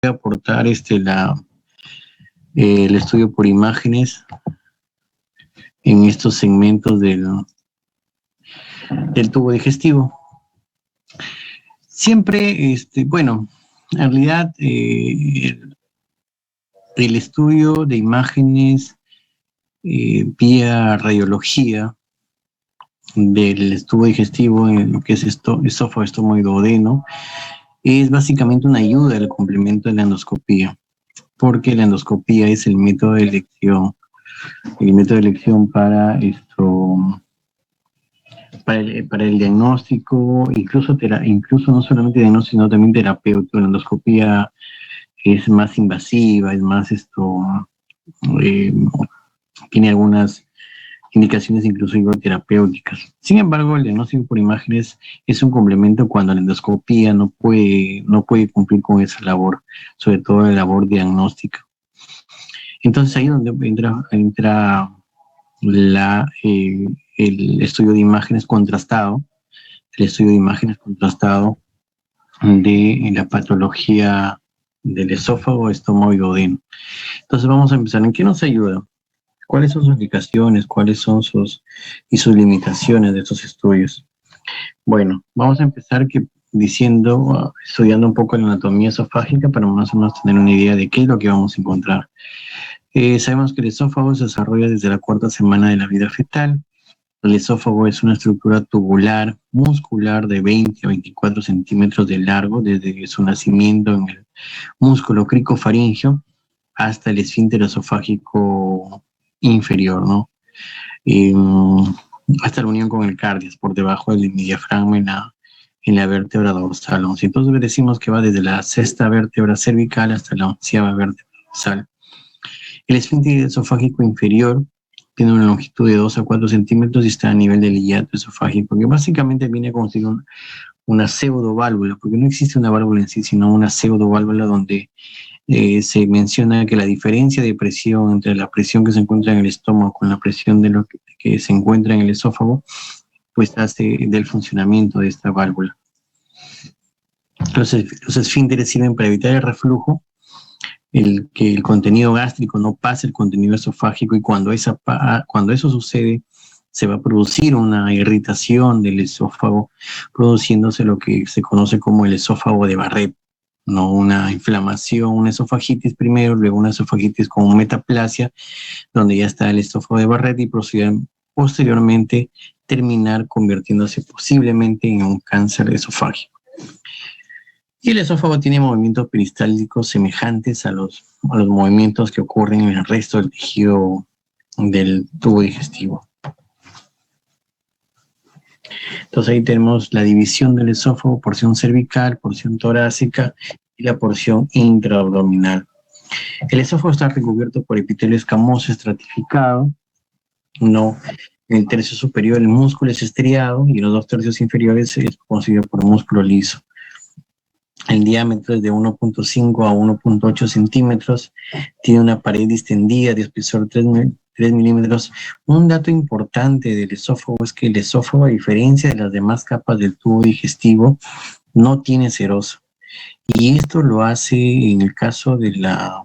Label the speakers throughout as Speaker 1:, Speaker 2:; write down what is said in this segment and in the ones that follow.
Speaker 1: a aportar el estudio por imágenes en estos segmentos del tubo digestivo. Siempre, bueno, en realidad el estudio de imágenes vía radiología del tubo digestivo, en lo que es esófago, estómago y duodeno, es básicamente una ayuda al complemento de la endoscopía, porque la endoscopía es el método de elección para para el diagnóstico, incluso no solamente diagnóstico, sino también terapéutico. La endoscopía es más invasiva, es más eh, tiene algunas indicaciones incluso terapéuticas. Sin embargo, el diagnóstico por imágenes es un complemento cuando la endoscopía no puede cumplir con esa labor, sobre todo la labor diagnóstica. Entonces ahí es donde entra el estudio de imágenes contrastado, de la patología del esófago, estómago y duodeno. Entonces vamos a empezar. ¿En qué nos ayuda? ¿Cuáles son sus indicaciones? ¿Cuáles son sus limitaciones de estos estudios? Bueno, vamos a empezar estudiando un poco la anatomía esofágica para más o menos tener una idea de qué es lo que vamos a encontrar. Sabemos que el esófago se desarrolla desde la 4ª semana de la vida fetal. El esófago es una estructura tubular, muscular de 20 a 24 centímetros de largo desde su nacimiento en el músculo cricofaringeo hasta el esfínter esofágico inferior, ¿no? Hasta la unión con el cardias, por debajo del diafragma en la vértebra dorsal 11. Entonces decimos que va desde la 6ª vértebra cervical hasta la 11ª vértebra dorsal. El esfínter esofágico inferior tiene una longitud de 2 a 4 centímetros y está a nivel del hiato esofágico, que básicamente viene a constituir una pseudoválvula, porque no existe una válvula en sí, sino una pseudoválvula donde se menciona que la diferencia de presión entre la presión que se encuentra en el estómago con la presión de lo que se encuentra en el esófago, pues hace del funcionamiento de esta válvula. Entonces, los esfínteres sirven para evitar el reflujo, que el contenido gástrico no pase el contenido esofágico, y cuando eso sucede, se va a producir una irritación del esófago, produciéndose lo que se conoce como el esófago de Barrett, ¿no? Una inflamación, una esofagitis primero, luego una esofagitis con metaplasia, donde ya está el esófago de Barrett, y posteriormente terminar convirtiéndose posiblemente en un cáncer esofágico. Y el esófago tiene movimientos peristálticos semejantes a los movimientos que ocurren en el resto del tejido del tubo digestivo. Entonces ahí tenemos la división del esófago: porción cervical, porción torácica y la porción intraabdominal. El esófago está recubierto por epitelio escamoso estratificado, ¿no? En el tercio superior el músculo es estriado y en los 2 tercios inferiores es conocido por músculo liso. El diámetro es de 1.5 a 1.8 centímetros, tiene una pared distendida de espesor 3 milímetros. Un dato importante del esófago es que el esófago, a diferencia de las demás capas del tubo digestivo, no tiene serosa. Y esto lo hace en el caso de las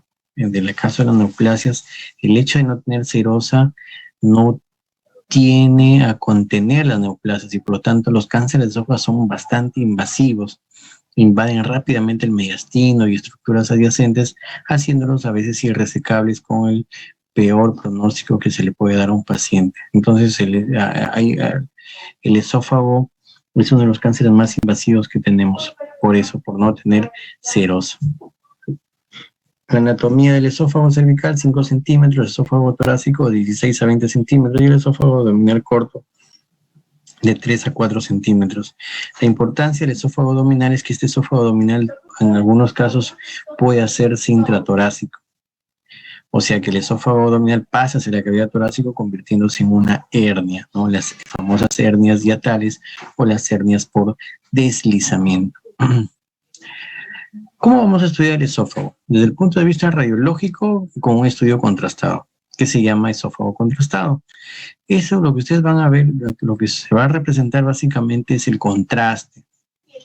Speaker 1: neoplasias. El hecho de no tener serosa no tiene a contener las neoplasias, y por lo tanto los cánceres de esófago son bastante invasivos. Invaden rápidamente el mediastino y estructuras adyacentes, haciéndolos a veces irresecables, con el peor pronóstico que se le puede dar a un paciente. Entonces el esófago es uno de los cánceres más invasivos que tenemos, por no tener serosa. La anatomía del esófago cervical: 5 centímetros, el esófago torácico 16 a 20 centímetros y el esófago abdominal corto de 3 a 4 centímetros. La importancia del esófago abdominal es que este esófago abdominal en algunos casos puede hacerse intratorácico. O sea que el esófago abdominal pasa hacia la cavidad torácica, convirtiéndose en una hernia, ¿no? Las famosas hernias diatales o las hernias por deslizamiento. ¿Cómo vamos a estudiar el esófago? Desde el punto de vista radiológico, con un estudio contrastado, que se llama esófago contrastado. Eso, lo que ustedes van a ver, lo que se va a representar básicamente es el contraste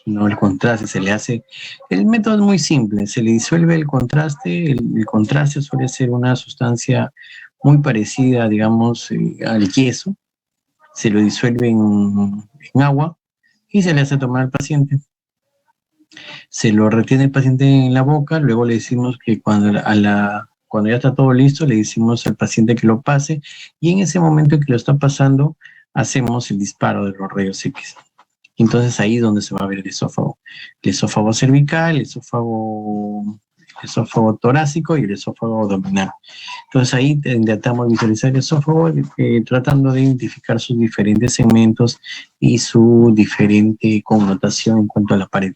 Speaker 1: ¿no? El contraste se le hace, el método es muy simple, se le disuelve el contraste, el contraste suele ser una sustancia muy parecida, digamos, al yeso, se lo disuelve en agua y se le hace tomar al paciente. Se lo retiene el paciente en la boca, luego le decimos que cuando ya está todo listo, le decimos al paciente que lo pase y en ese momento en que lo está pasando, hacemos el disparo de los rayos X. Entonces ahí es donde se va a ver el esófago cervical, el esófago torácico y el esófago abdominal. Entonces ahí intentamos visualizar el esófago tratando de identificar sus diferentes segmentos y su diferente connotación en cuanto a la pared.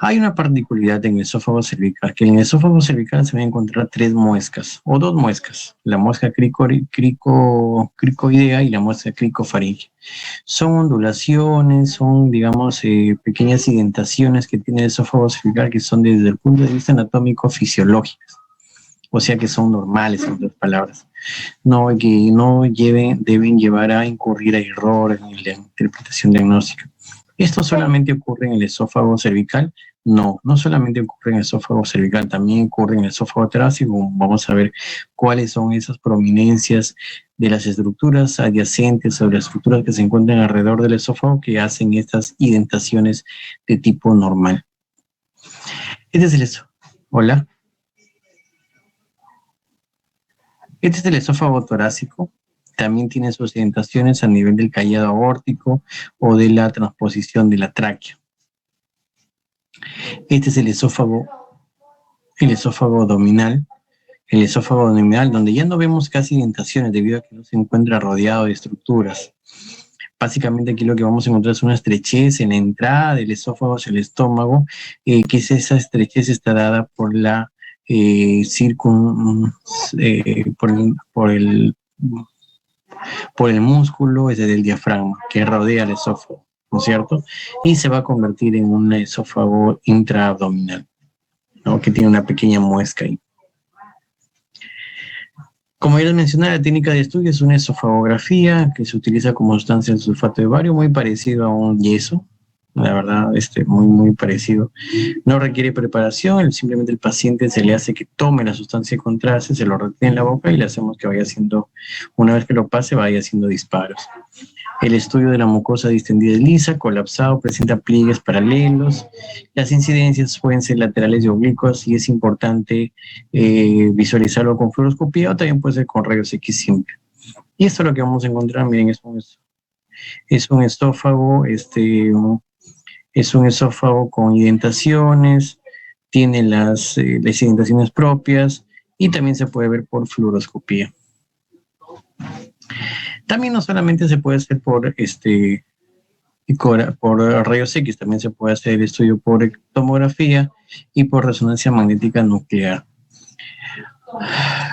Speaker 1: Hay una particularidad en el esófago cervical, que en el esófago cervical se van a encontrar 3 muescas, o 2 muescas, la muesca cricoidea y la muesca cricofaringea. Son ondulaciones, son, digamos, pequeñas indentaciones que tiene el esófago cervical que son desde el punto de vista anatómico fisiológicas, o sea que son normales, en otras palabras. No, que no deben llevar a incurrir a errores en la interpretación diagnóstica. ¿Esto solamente ocurre en el esófago cervical? No, no solamente ocurre en el esófago cervical, también ocurre en el esófago torácico. Vamos a ver cuáles son esas prominencias de las estructuras adyacentes o las estructuras que se encuentran alrededor del esófago que hacen estas indentaciones de tipo normal. Este es el esófago. Hola. Este es el esófago torácico. También tiene sus indentaciones a nivel del callado aórtico o de la transposición de la tráquea. Este es el esófago abdominal. El esófago abdominal, donde ya no vemos casi indentaciones debido a que no se encuentra rodeado de estructuras. Básicamente aquí lo que vamos a encontrar es una estrechez en la entrada del esófago hacia el estómago, que es esa estrechez está dada por la por el músculo ese del diafragma que rodea el esófago, ¿no es cierto? Y se va a convertir en un esófago intraabdominal, ¿no? Que tiene una pequeña muesca ahí. Como ya les mencioné, la técnica de estudio es una esofagografía que se utiliza como sustancia del sulfato de bario, muy parecido a un yeso, la verdad, muy parecido. No requiere preparación, simplemente el paciente se le hace que tome la sustancia de contraste, se lo retiene en la boca y le hacemos que vaya haciendo, una vez que lo pase, vaya haciendo disparos. El estudio de la mucosa distendida es lisa, colapsado, presenta pliegues paralelos. Las incidencias pueden ser laterales y oblicuas y es importante visualizarlo con fluoroscopía o también puede ser con rayos X simple. Y esto es lo que vamos a encontrar, miren, es un esófago, es un esófago con indentaciones, tiene las indentaciones propias y también se puede ver por fluoroscopía. También no solamente se puede hacer por rayos X, también se puede hacer el estudio por tomografía y por resonancia magnética nuclear.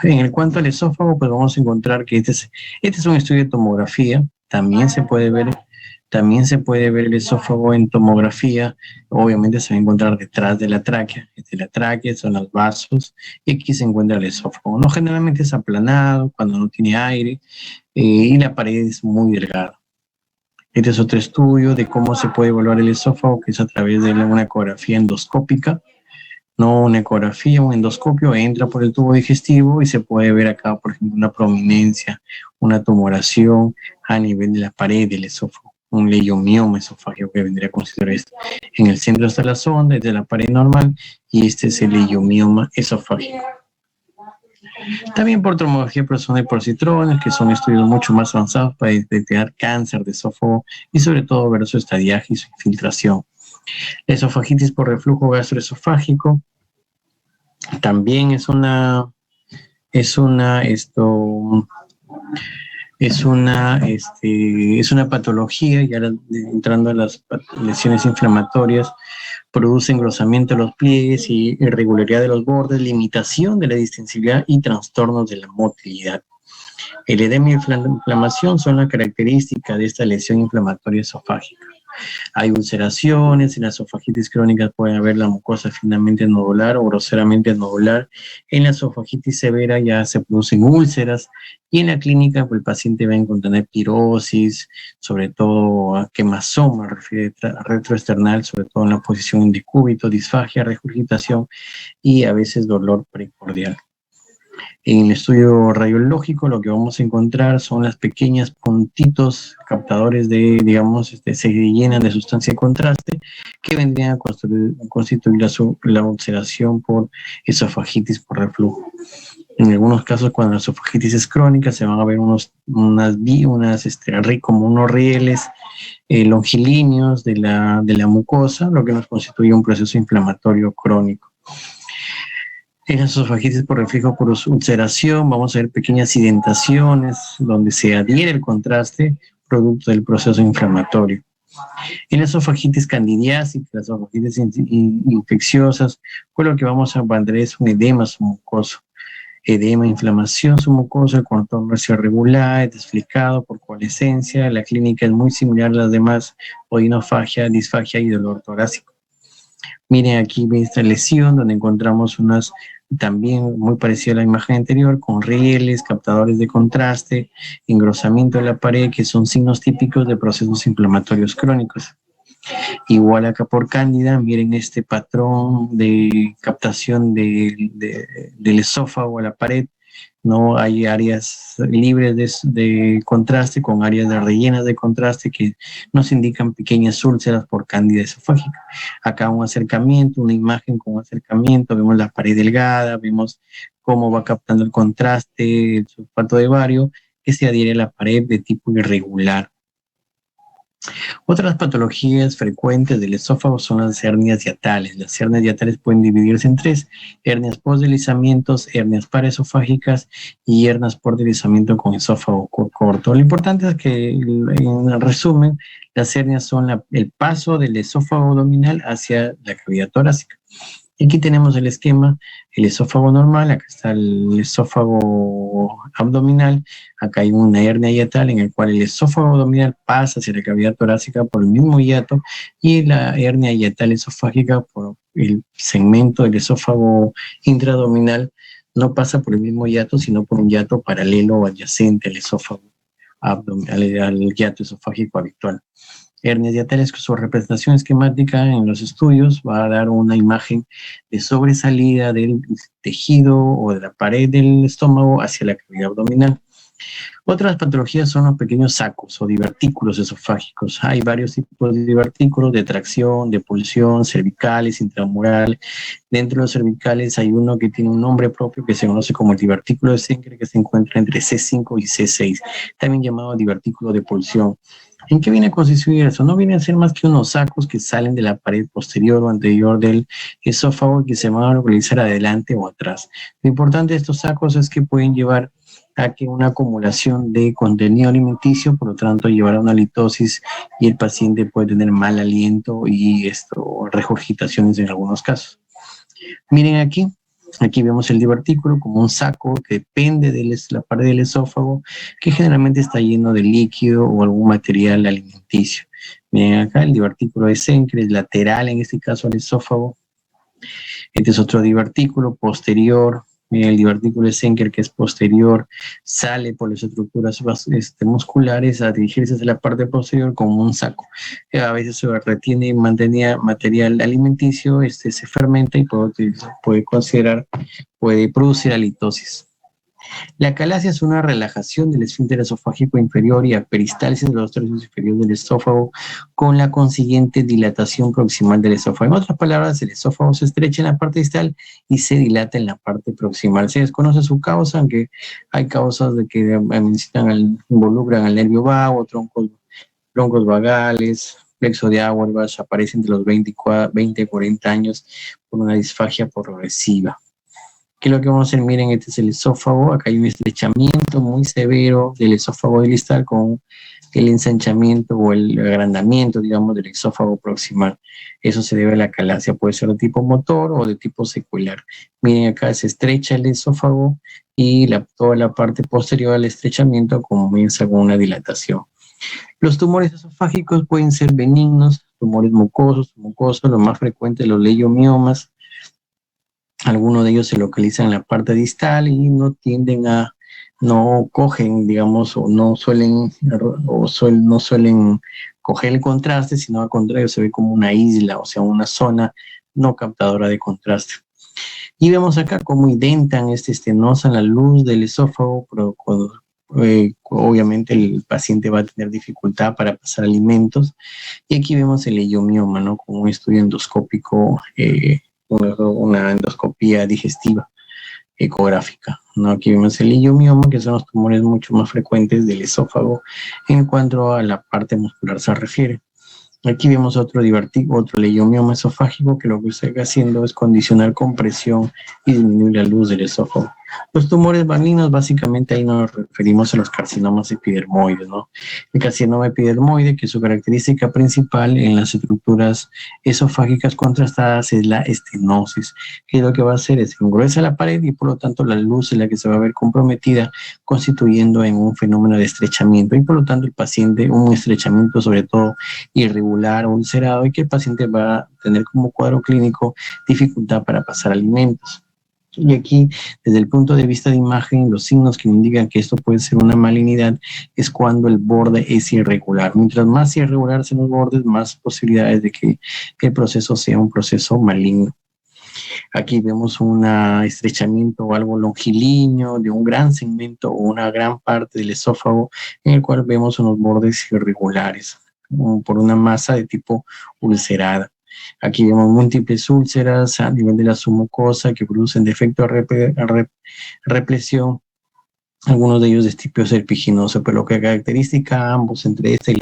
Speaker 1: En cuanto al esófago, pues vamos a encontrar que este es un estudio de tomografía, también se puede ver el esófago en tomografía, obviamente se va a encontrar detrás de la tráquea, son los vasos, y aquí se encuentra el esófago. No, generalmente es aplanado cuando no tiene aire, y la pared es muy delgada. Este es otro estudio de cómo se puede evaluar el esófago, que es a través de una ecografía endoscópica. No una ecografía, un endoscopio, entra por el tubo digestivo y se puede ver acá, por ejemplo, una prominencia, una tumoración a nivel de la pared del esófago, un leiomioma esofágico que vendría a considerar esto. En el centro está la sonda, es de la pared normal, y este es el leiomioma esofágico. También por tomografía personal y por citrones, que son estudios mucho más avanzados para detectar cáncer de esófago y sobre todo ver su estadiaje y su infiltración. La esofagitis por reflujo gastroesofágico también es una patología, y ahora entrando a las lesiones inflamatorias, produce engrosamiento de los pliegues y irregularidad de los bordes, limitación de la distensibilidad y trastornos de la motilidad. El edema y inflamación son la característica de esta lesión inflamatoria esofágica. Hay ulceraciones, en la esofagitis crónica puede haber la mucosa finamente nodular o groseramente nodular. En la esofagitis severa ya se producen úlceras y en la clínica pues, el paciente va a encontrar pirosis, sobre todo a quemazoma retroesternal, sobre todo en la posición en decúbito, disfagia, regurgitación y a veces dolor precordial. En el estudio radiológico lo que vamos a encontrar son las pequeñas puntitos captadores de, digamos, se llenan de sustancia de contraste que vendrían a constituir la ulceración por esofagitis por reflujo. En algunos casos, cuando la esofagitis es crónica, se van a ver como unos rieles longilíneos de la mucosa, lo que nos constituye un proceso inflamatorio crónico. En la esofagitis por reflujo por ulceración vamos a ver pequeñas indentaciones donde se adhiere el contraste producto del proceso inflamatorio. En la esofagitis candidiásica, las esofagitis infecciosas, pues lo que vamos a encontrar es un edema submucoso. Edema, inflamación submucosa, contorno irregular, desflecado por coalescencia. La clínica es muy similar a las demás, odinofagia, disfagia y dolor torácico. Miren aquí esta lesión donde encontramos unas también muy parecida a la imagen anterior, con rieles, captadores de contraste, engrosamiento de la pared, que son signos típicos de procesos inflamatorios crónicos. Igual acá por cándida, miren este patrón de captación del esófago a la pared, ¿no? Hay áreas libres de contraste con áreas rellenas de contraste que nos indican pequeñas úlceras por cándida esofágica. Acá un acercamiento, una imagen con un acercamiento, vemos la pared delgada, vemos cómo va captando el contraste, el sulfato de bario, que se adhiere a la pared de tipo irregular. Otras patologías frecuentes del esófago son las hernias hiatales. Las hernias hiatales pueden dividirse en tres: hernias postdeslizamientos, hernias paraesofágicas y hernias por deslizamiento con esófago corto. Lo importante es que, en resumen, las hernias son el paso del esófago abdominal hacia la cavidad torácica. Aquí tenemos el esquema, el esófago normal, acá está el esófago abdominal, acá hay una hernia hiatal en el cual el esófago abdominal pasa hacia la cavidad torácica por el mismo hiato y la hernia hiatal esofágica por el segmento del esófago intraabdominal no pasa por el mismo hiato, sino por un hiato paralelo o adyacente al esófago abdominal, al hiato esofágico habitual. Hernias hiatales, que su representación esquemática en los estudios va a dar una imagen de sobresalida del tejido o de la pared del estómago hacia la cavidad abdominal. Otras patologías son los pequeños sacos o divertículos esofágicos. Hay varios tipos de divertículos, de tracción, de pulsión, cervicales, intramurales. Dentro de los cervicales hay uno que tiene un nombre propio que se conoce como el divertículo de Senker, que se encuentra entre C5 y C6, también llamado divertículo de pulsión. ¿En qué viene a constituir eso? No viene a ser más que unos sacos que salen de la pared posterior o anterior del esófago y que se van a localizar adelante o atrás. Lo importante de estos sacos es que pueden llevar a que una acumulación de contenido alimenticio, por lo tanto, llevará a una litosis y el paciente puede tener mal aliento y regurgitaciones en algunos casos. Miren aquí. Aquí vemos el divertículo como un saco que depende de la pared del esófago, que generalmente está lleno de líquido o algún material alimenticio. Miren acá, el divertículo de Senker es lateral, en este caso al esófago. Este es otro divertículo posterior. Miren, el divertículo de Senker, que es posterior, sale por las estructuras musculares a dirigirse hacia la parte posterior como un saco. A veces se retiene y mantenía material alimenticio, se fermenta y puede producir halitosis. La calasia es una relajación del esfínter esofágico inferior y aperistalsis de los tercios inferiores del esófago con la consiguiente dilatación proximal del esófago. En otras palabras, el esófago se estrecha en la parte distal y se dilata en la parte proximal. Se desconoce su causa, aunque hay causas de que involucran al nervio vago, troncos vagales, plexo de Auerbach, aparece entre los 20 y 40 años por una disfagia progresiva. ¿Qué es lo que vamos a hacer? Miren, este es el esófago. Acá hay un estrechamiento muy severo del esófago distal con el ensanchamiento o el agrandamiento, digamos, del esófago proximal. Eso se debe a la calasia. Puede ser de tipo motor o de tipo secular. Miren, acá se estrecha el esófago y toda la parte posterior al estrechamiento comienza con una dilatación. Los tumores esofágicos pueden ser benignos, tumores mucosos, lo más frecuente los leiomiomas. Algunos de ellos se localizan en la parte distal y no cogen, digamos, no suelen coger el contraste, sino al contrario se ve como una isla, o sea, una zona no captadora de contraste. Y vemos acá cómo identan esta estenosa en la luz del esófago, pero obviamente el paciente va a tener dificultad para pasar alimentos. Y aquí vemos el leiomioma, ¿no? Como un estudio endoscópico, una endoscopía digestiva ecográfica, ¿no? Aquí vemos el leiomioma, que son los tumores mucho más frecuentes del esófago en cuanto a la parte muscular se refiere. Aquí vemos otro leiomioma esofágico que lo que está haciendo es condicionar compresión y disminuir la luz del esófago. Los tumores malignos, básicamente ahí nos referimos a los carcinomas epidermoides, ¿no? El carcinoma epidermoide, que su característica principal en las estructuras esofágicas contrastadas es la estenosis, que lo que va a hacer es engruesa la pared y por lo tanto la luz es la que se va a ver comprometida, constituyendo en un fenómeno de estrechamiento y por lo tanto el paciente, un estrechamiento sobre todo irregular, ulcerado, y que el paciente va a tener como cuadro clínico dificultad para pasar alimentos. Y aquí, desde el punto de vista de imagen, los signos que indican que esto puede ser una malignidad es cuando el borde es irregular. Mientras más irregular sean los bordes, más posibilidades de que el proceso sea un proceso maligno. Aquí vemos un estrechamiento o algo longilíneo de un gran segmento o una gran parte del esófago en el cual vemos unos bordes irregulares por una masa de tipo ulcerada. Aquí vemos múltiples úlceras a nivel de la submucosa que producen defecto de represión, algunos de ellos de tipo serpiginoso, pero lo que caracteriza ambos entre esta y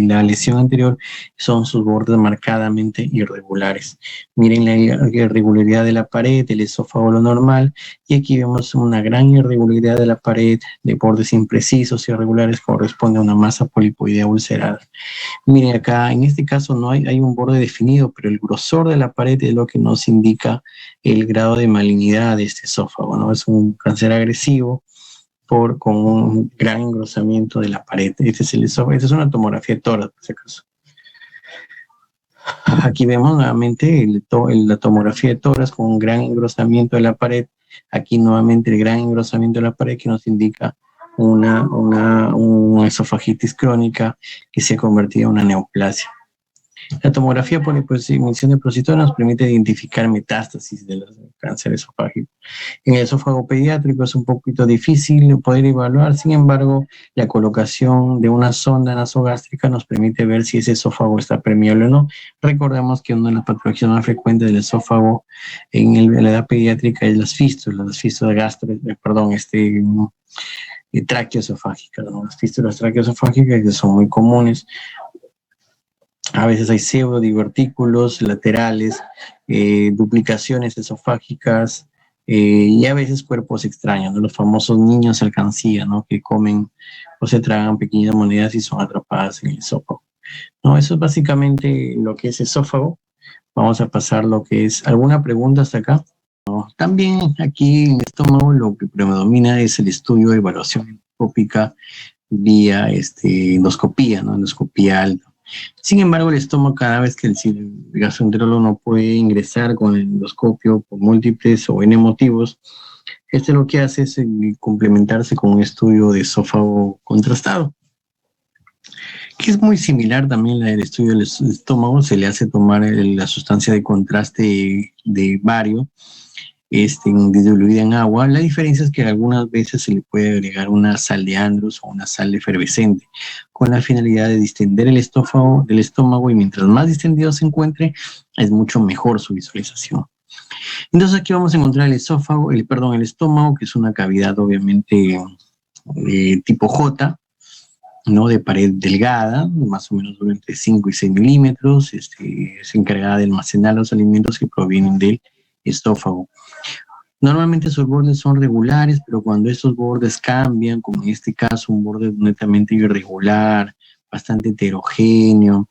Speaker 1: la lesión anterior son sus bordes marcadamente irregulares. Miren la irregularidad de la pared, el esófago lo normal, y aquí vemos una gran irregularidad de la pared de bordes imprecisos y irregulares, corresponde a una masa polipoidea ulcerada. Miren acá, en este caso no hay un borde definido, pero el grosor de la pared es lo que nos indica el grado de malignidad de este esófago, ¿no? Es un cáncer agresivo con un gran engrosamiento de la pared. Este es el esófago, esta es una tomografía de tórax, por si acaso. Aquí vemos nuevamente la tomografía de tórax con un gran engrosamiento de la pared. Aquí nuevamente el gran engrosamiento de la pared que nos indica una esofagitis crónica que se ha convertido en una neoplasia. La tomografía por emisión de Procitona nos permite identificar metástasis del cáncer esofágico. En el esófago pediátrico es un poquito difícil poder evaluar, sin embargo, la colocación de una sonda nasogástrica nos permite ver si ese esófago está permeable o no. Recordemos que una de las patologías más frecuentes del esófago en la edad pediátrica es las fístulas traqueoesofágicas, ¿no? Las fístulas traqueoesofágicas que son muy comunes. A veces hay pseudodivertículos laterales, duplicaciones esofágicas y a veces cuerpos extraños, ¿no? Los famosos niños alcancía, ¿no? Que comen o se tragan pequeñas monedas y son atrapadas en el esófago. ¿No? Eso es básicamente lo que es esófago. Vamos a pasar lo que es... ¿Alguna pregunta hasta acá? ¿No? También aquí en el estómago lo que predomina es el estudio de evaluación endoscópica vía endoscopía, ¿no? Endoscopía alta. Sin embargo, el estómago, cada vez que el gastroenterólogo no puede ingresar con el endoscopio por múltiples o N motivos, lo que hace es complementarse con un estudio de esófago contrastado, que es muy similar también al estudio del estómago. Se le hace tomar la sustancia de contraste de bario, diluida en agua. La diferencia es que algunas veces se le puede agregar una sal de Andrews o una sal efervescente con la finalidad de distender el estómago y mientras más distendido se encuentre, es mucho mejor su visualización. Entonces aquí vamos a encontrar el estómago, que es una cavidad obviamente tipo J, ¿no? De pared delgada, más o menos entre 5 y 6 milímetros, es encargada de almacenar los alimentos que provienen del estófago. Normalmente sus bordes son regulares, pero cuando estos bordes cambian, como en este caso un borde netamente irregular, bastante heterogéneo,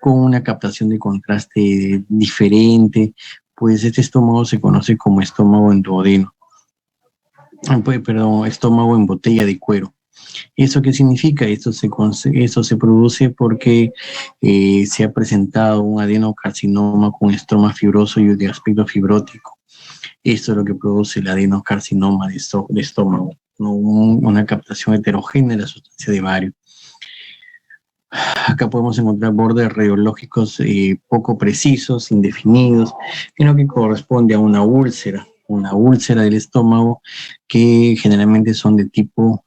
Speaker 1: con una captación de contraste diferente, pues este estómago se conoce como estómago en duodeno. Estómago en botella de cuero. ¿Eso qué significa? Esto se produce porque se ha presentado un adenocarcinoma con estroma fibroso y de aspecto fibrótico. Esto es lo que produce el adenocarcinoma de estómago, ¿no? Una captación heterogénea de la sustancia de bario. Acá podemos encontrar bordes radiológicos poco precisos, indefinidos, en lo que corresponde a una úlcera del estómago que generalmente son de tipo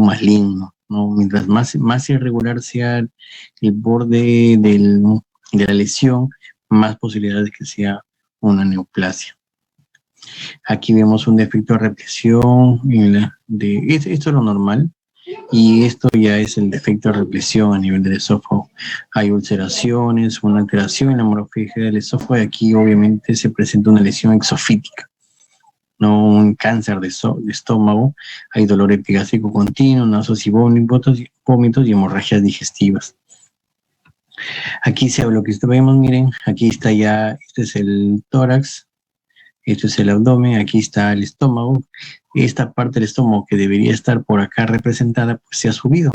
Speaker 1: maligno, ¿no? Mientras más irregular sea el borde de la lesión, más posibilidades de que sea una neoplasia. Aquí vemos un defecto de represión, esto es lo normal, y esto ya es el defecto de represión a nivel del esófago. Hay ulceraciones, una alteración en la morfología del esófago, y aquí obviamente se presenta una lesión exofítica, no un cáncer de estómago. Hay dolor epigástrico continuo, náuseas y vómitos y hemorragias digestivas. Aquí lo que vemos, miren, aquí está ya, este es el tórax, esto es el abdomen, aquí está el estómago. Esta parte del estómago que debería estar por acá representada, pues se ha subido.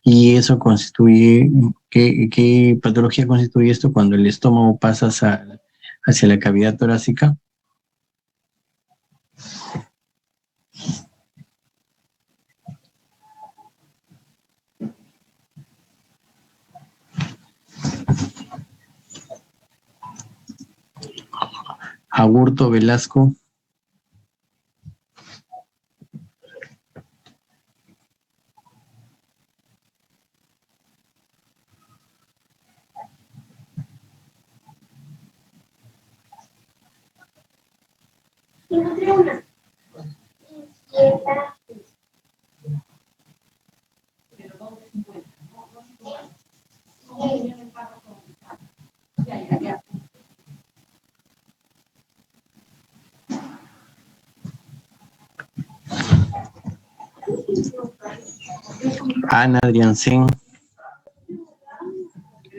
Speaker 1: Y eso constituye, ¿qué patología constituye esto? Cuando el estómago pasa hacia la cavidad torácica. Aburto Velasco. Ana Adriansen.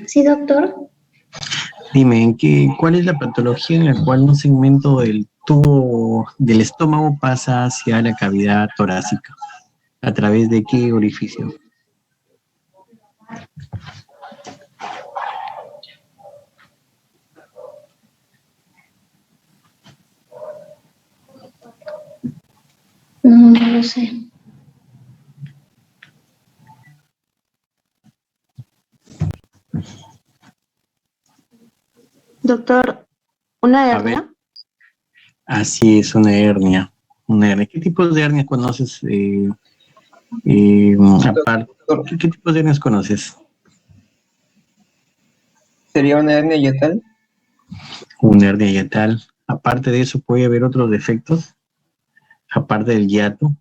Speaker 2: Sí, doctor.
Speaker 1: Dime, ¿cuál es la patología en la cual un segmento del tubo del estómago pasa hacia la cavidad torácica? ¿A través de qué orificio?
Speaker 2: No lo sé. Doctor, ¿una hernia?
Speaker 1: A ver, así es, una hernia. Una hernia. ¿Qué tipos de hernias conoces? Aparte, ¿qué tipos de hernias conoces?
Speaker 3: ¿Sería una hernia yatal?
Speaker 1: Una hernia yatal. Aparte de eso, ¿puede haber otros defectos? Aparte del hiato.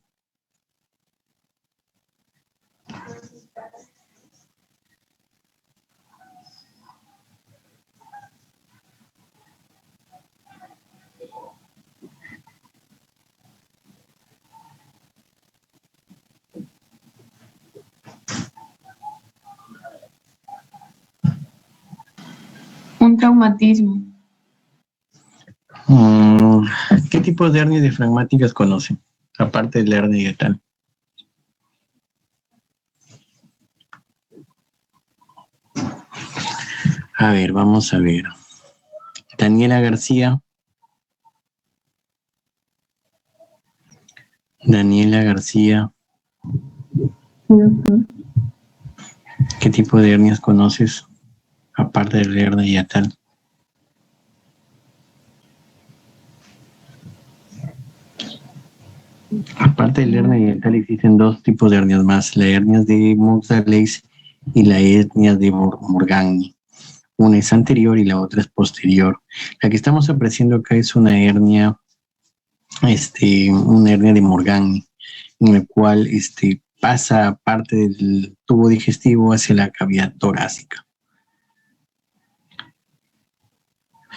Speaker 4: Un traumatismo.
Speaker 1: ¿Qué tipos de hernias diafragmáticas conocen? Aparte de la hernia yatal. A ver, vamos a ver. Daniela García. Daniela García. ¿Qué tipo de hernias conoces? Aparte de la hernia yatal. Aparte de la hernia yatal existen dos tipos de hernias más, la hernia de Montagles y la hernia de Morgagni. Una es anterior y la otra es posterior. La que estamos apreciando acá es una hernia de Morgagni, en la cual pasa parte del tubo digestivo hacia la cavidad torácica.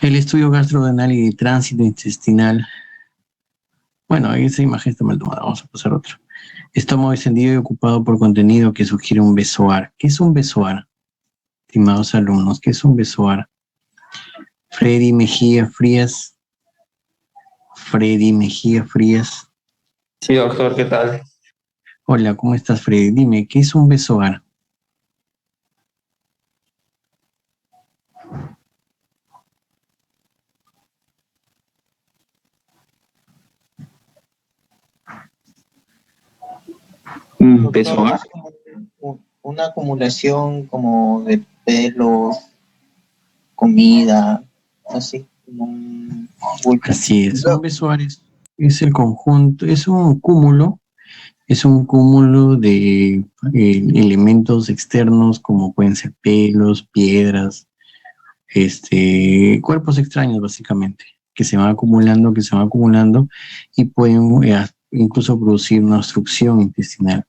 Speaker 1: El estudio gastrodental y de tránsito intestinal. Bueno, esa imagen está mal tomada, vamos a pasar otra. Estómago extendido y ocupado por contenido que sugiere un besoar. ¿Qué es un besoar? Estimados alumnos, ¿qué es un besoar? Freddy Mejía Frías. Freddy Mejía Frías.
Speaker 3: Sí, doctor, ¿qué tal?
Speaker 1: Hola, ¿cómo estás, Freddy? Dime, ¿qué es un besoar?
Speaker 3: Doctor, es como una acumulación como de pelos, comida, así como un bulto.
Speaker 1: Así es, un besoar es el conjunto, es un cúmulo de elementos externos como pueden ser pelos, piedras, cuerpos extraños básicamente, que se van acumulando y pueden incluso producir una obstrucción intestinal.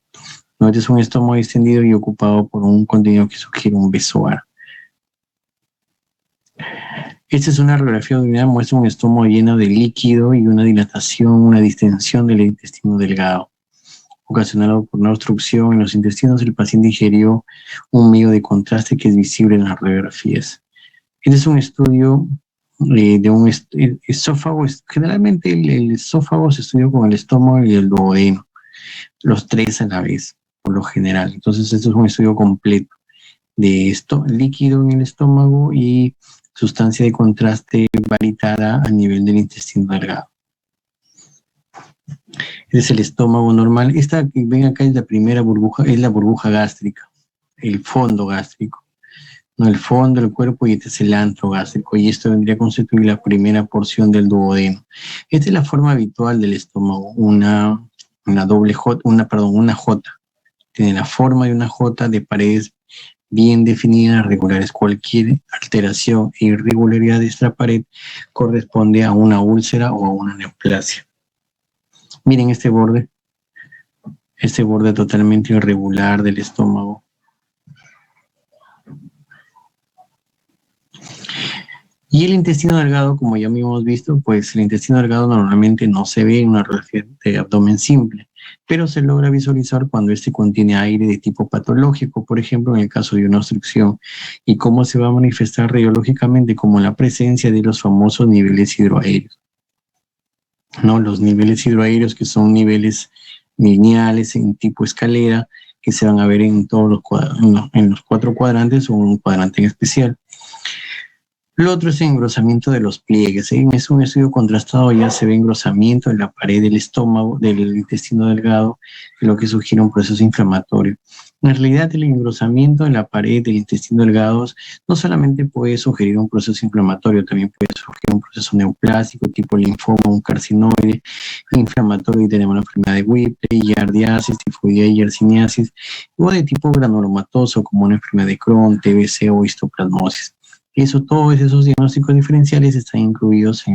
Speaker 1: ¿No? Este es un estómago extendido y ocupado por un contenido que sugiere un besoar. Esta es una radiografía abdominal, muestra un estómago lleno de líquido y una dilatación, una distensión del intestino delgado, ocasionado por una obstrucción en los intestinos. El paciente ingirió un medio de contraste que es visible en las radiografías. Este es un estudio de un esófago. Generalmente el esófago se estudia con el estómago y el duodeno, los tres a la vez, por lo general. Entonces, esto es un estudio completo de esto, líquido en el estómago y sustancia de contraste varitada a nivel del intestino delgado. Este es el estómago normal. Esta que ven acá es la primera burbuja, es la burbuja gástrica, el fondo gástrico, ¿no? El fondo del cuerpo, y este es el antro gástrico, y esto vendría a constituir la primera porción del duodeno. Esta es la forma habitual del estómago, una doble J, una J. Tiene la forma de una J de paredes bien definidas, regulares. Cualquier alteración e irregularidad de esta pared corresponde a una úlcera o a una neoplasia. Miren este borde totalmente irregular del estómago. Y el intestino delgado, como ya hemos visto, pues el intestino delgado normalmente no se ve en una radiografía de abdomen simple, pero se logra visualizar cuando este contiene aire de tipo patológico, por ejemplo, en el caso de una obstrucción. ¿Y cómo se va a manifestar radiológicamente? Como la presencia de los famosos niveles hidroaéreos, ¿no? Los niveles hidroaéreos, que son niveles lineales en tipo escalera, que se van a ver en todos los en los 4 cuadrantes o en un cuadrante en especial. Lo otro es el engrosamiento de los pliegues. Es un estudio contrastado, ya se ve engrosamiento en la pared del estómago, del intestino delgado, lo que sugiere un proceso inflamatorio. En realidad, el engrosamiento en la pared del intestino delgado no solamente puede sugerir un proceso inflamatorio, también puede sugerir un proceso neoplásico, tipo linfoma, un carcinoide inflamatorio, y tenemos la enfermedad de Whipple, giardiasis, tifoidea y yersiniasis, o de tipo granulomatoso, como una enfermedad de Crohn, TBC o histoplasmosis. Todos esos diagnósticos diferenciales están incluidos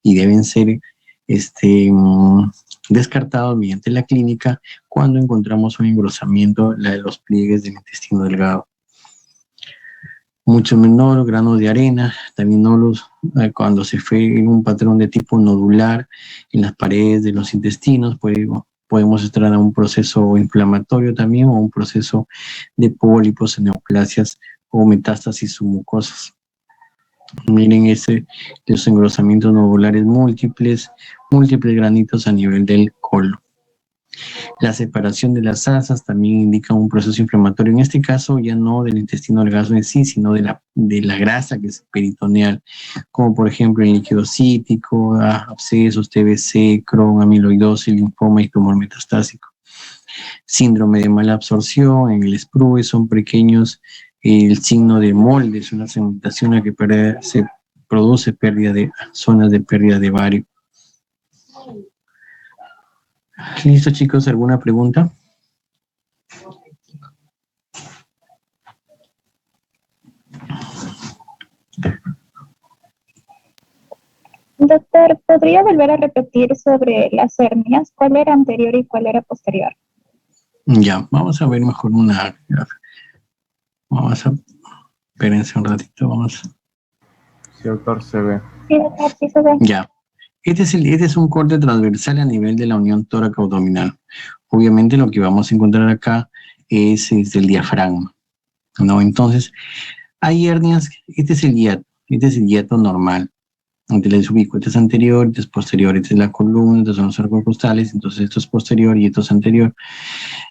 Speaker 1: y deben ser descartados mediante la clínica cuando encontramos un engrosamiento de los pliegues del intestino delgado. Muchos nódulos, granos de arena, también nódulos cuando se fue en un patrón de tipo nodular en las paredes de los intestinos, podemos estar en un proceso inflamatorio también, o un proceso de pólipos, neoplasias o metástasis submucosas. Miren los engrosamientos nodulares múltiples granitos a nivel del colon. La separación de las asas también indica un proceso inflamatorio, en este caso ya no del intestino delgado en sí, sino de la grasa que es peritoneal, como por ejemplo el líquido cítico, abscesos, TBC, Crohn, amiloidosis, linfoma y tumor metastásico. Síndrome de mala absorción en el SPRUE son pequeños. El signo de molde es una segmentación en la que se produce zonas de pérdida de bario. ¿Listo, chicos? ¿Alguna pregunta?
Speaker 2: Doctor, ¿podría volver a repetir sobre las hernias? ¿Cuál era anterior y cuál era posterior?
Speaker 1: Ya, vamos a ver mejor una. Espérense un ratito, vamos.
Speaker 5: Sí, doctor, se ve.
Speaker 2: Sí, doctor, sí se ve.
Speaker 1: Ya. Este es un corte transversal a nivel de la unión tóraco-abdominal. Obviamente lo que vamos a encontrar acá es el diafragma, ¿no? Entonces, hay hernias, este es el hiato normal, Antes les ubico, este es anterior, este es posterior, esta es la columna, estos son los arcos costales, entonces esto es posterior y esto es anterior.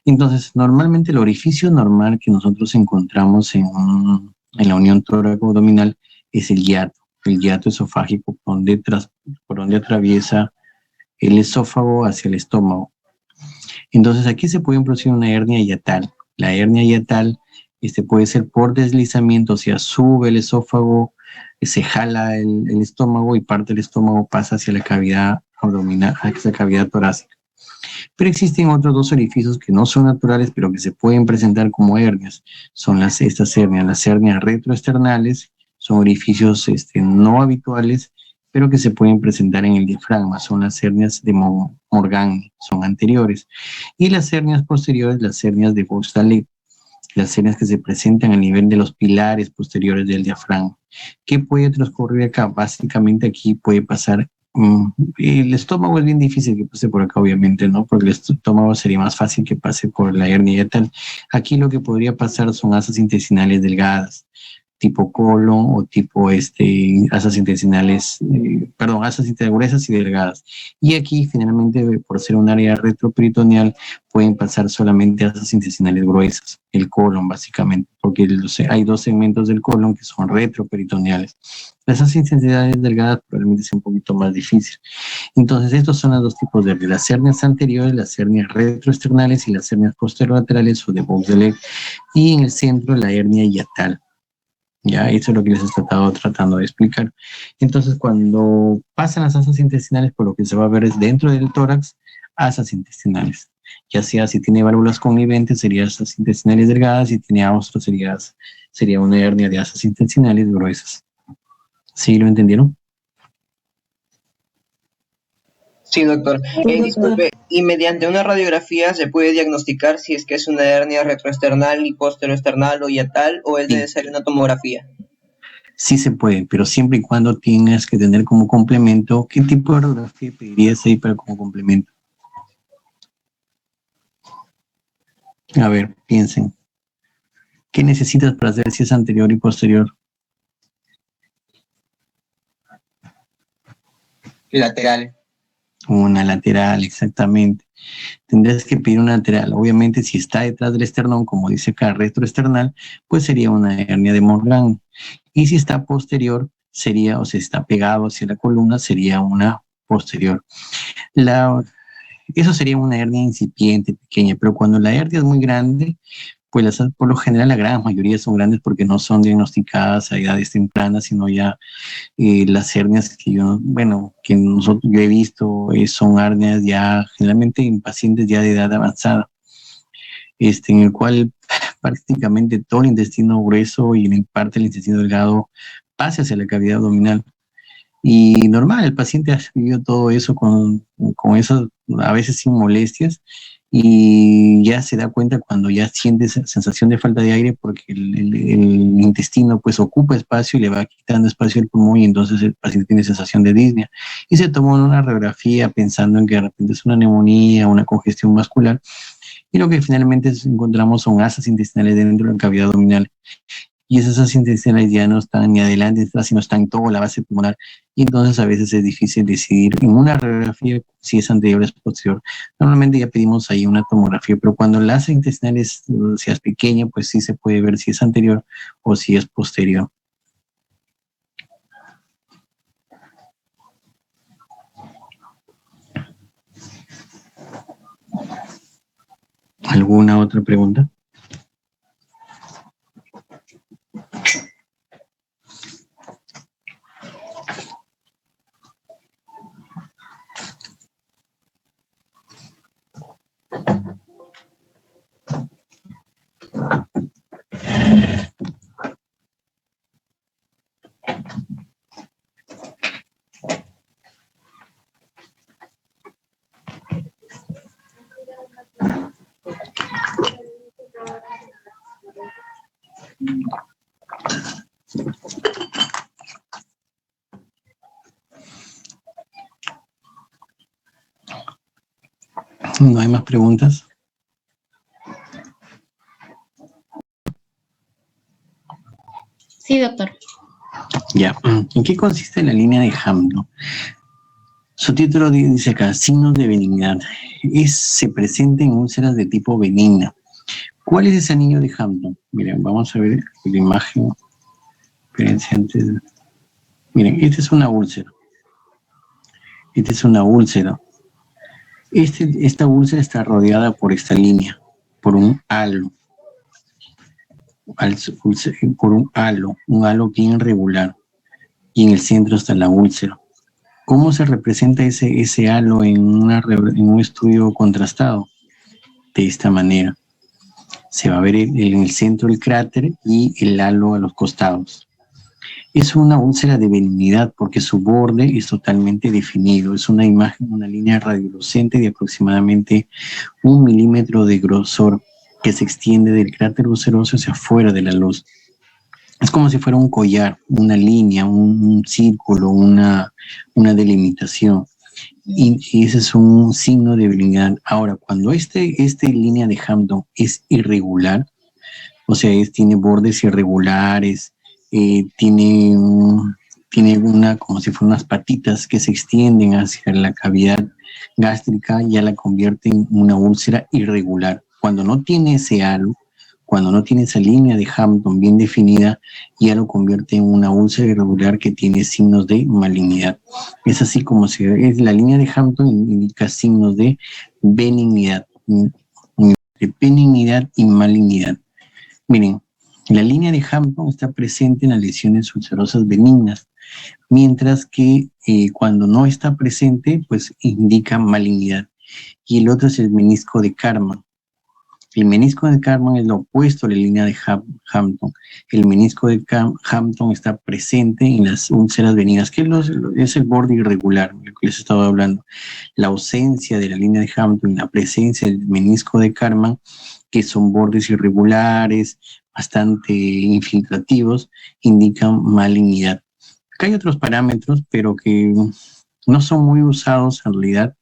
Speaker 1: Entonces, normalmente el orificio normal que nosotros encontramos en la unión tóraco-abdominal es el hiato esofágico por donde atraviesa el esófago hacia el estómago. Entonces, aquí se puede producir una hernia hiatal. La hernia hiatal puede ser por deslizamiento, o sea, sube el esófago, se jala el estómago y parte del estómago pasa hacia la cavidad abdominal, hacia la cavidad torácica. Pero existen otros dos orificios que no son naturales, pero que se pueden presentar como hernias. Son estas hernias, las hernias retroesternales, son orificios no habituales, pero que se pueden presentar en el diafragma. Son las hernias de Morgan, son anteriores. Y las hernias posteriores, las hernias de Beausoleil, las hernias que se presentan a nivel de los pilares posteriores del diafragma. ¿Qué puede transcurrir acá? Básicamente aquí puede pasar, el estómago es bien difícil que pase por acá, obviamente, ¿no? Porque el estómago sería más fácil que pase por la hernia hiatal. Aquí lo que podría pasar son asas intestinales delgadas, tipo colon o tipo asas intestinales, asas intestinales gruesas y delgadas. Y aquí, finalmente, por ser un área retroperitoneal, pueden pasar solamente asas intestinales gruesas, el colon, básicamente, porque hay dos segmentos del colon que son retroperitoneales. Las asas intestinales delgadas probablemente sea un poquito más difícil. Entonces, estos son los dos tipos de hernias: las hernias anteriores, las hernias retroesternales y las hernias posterolaterales o de Beausoleil, y en el centro la hernia hiatal. Ya, eso es lo que les he tratando de explicar. Entonces, cuando pasan las asas intestinales, por lo que se va a ver es dentro del tórax, asas intestinales. Ya sea si tiene válvulas conniventes, sería asas intestinales delgadas; si tiene austro, sería una hernia de asas intestinales gruesas. ¿Sí lo entendieron?
Speaker 6: Sí, doctor. Disculpe, ¿y mediante una radiografía se puede diagnosticar si es que es una hernia retroesternal y posteroesternal o hiatal, o es
Speaker 1: Sí.
Speaker 6: necesaria una tomografía?
Speaker 1: Sí se puede, pero siempre y cuando tengas que tener como complemento, ¿qué tipo de radiografía pedirías ahí para como complemento? A ver, piensen. ¿Qué necesitas para saber si es anterior y posterior?
Speaker 3: Lateral.
Speaker 1: Una lateral, exactamente. Tendrías que pedir una lateral. Obviamente, si está detrás del esternón, como dice acá, retroesternal, pues sería una hernia de Morgan. Y si está posterior, o si está pegado hacia la columna, sería una posterior. Eso sería una hernia incipiente, pequeña, pero cuando la hernia es muy grande, pues por lo general la gran mayoría son grandes porque no son diagnosticadas a edades tempranas, sino ya las hernias que yo he visto son hernias ya generalmente en pacientes ya de edad avanzada, en el cual prácticamente todo el intestino grueso y en parte el intestino delgado pasa hacia la cavidad abdominal. Y normal, el paciente ha vivido todo eso con eso, a veces sin molestias, y ya se da cuenta cuando ya siente esa sensación de falta de aire porque el intestino pues ocupa espacio y le va quitando espacio al pulmón, y entonces el paciente tiene sensación de disnea. Y se tomó una radiografía pensando en que de repente es una neumonía, una congestión vascular, y lo que finalmente encontramos son asas intestinales dentro de la cavidad abdominal. Y esas asas intestinales ya no están ni adelante, sino están en toda la base pulmonar, y entonces a veces es difícil decidir en una radiografía si es anterior o es posterior. Normalmente ya pedimos ahí una tomografía, pero cuando la asa intestinal sea pequeña, pues sí se puede ver si es anterior o si es posterior. ¿Alguna otra pregunta? ¿No hay más preguntas?
Speaker 4: Sí, doctor.
Speaker 1: Ya, ¿en qué consiste la línea de Hampton? Su título dice acá, signos de benignidad. Se presenta en úlceras de tipo benigna. ¿Cuál es ese anillo de Hampton? Miren, vamos a ver la imagen. Espérense antes. Miren, esta es una úlcera. Esta es una úlcera. Esta úlcera está rodeada por esta línea, por un halo. Por un halo bien regular. Y en el centro está la úlcera. ¿Cómo se representa ese halo en un estudio contrastado? De esta manera. Se va a ver en el centro el cráter y el halo a los costados. Es una úlcera de benignidad porque su borde es totalmente definido. Es una imagen, una línea radiolucente de aproximadamente 1 milímetro de grosor que se extiende del cráter ulceroso hacia afuera de la luz. Es como si fuera un collar, una línea, un círculo, una delimitación. Y ese es un signo de benignidad. Ahora, cuando esta línea de Hampton es irregular, o sea, tiene bordes irregulares, tiene como si fueran unas patitas que se extienden hacia la cavidad gástrica, ya la convierte en una úlcera irregular. Cuando no tiene ese halo, cuando no tiene esa línea de Hampton bien definida, ya lo convierte en una úlcera irregular que tiene signos de malignidad. Es así como la línea de Hampton indica signos de benignidad y malignidad. Miren, la línea de Hampton está presente en las lesiones ulcerosas benignas, mientras que cuando no está presente, pues indica malignidad. Y el otro es el menisco de Karman. El menisco de Karman es lo opuesto a la línea de Hampton. El menisco de Hampton está presente en las úlceras benignas, que es el borde irregular, lo que les estaba hablando. La ausencia de la línea de Hampton y la presencia del menisco de Karman, que son bordes irregulares, bastante infiltrativos, indican malignidad. Acá hay otros parámetros, pero que no son muy usados en realidad.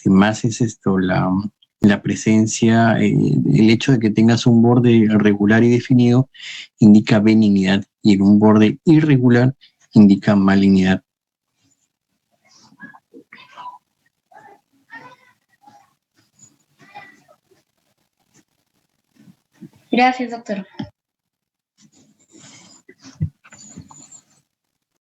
Speaker 1: Más es esto, la presencia, el hecho de que tengas un borde regular y definido indica benignidad y en un borde irregular indica malignidad.
Speaker 4: Gracias, doctor.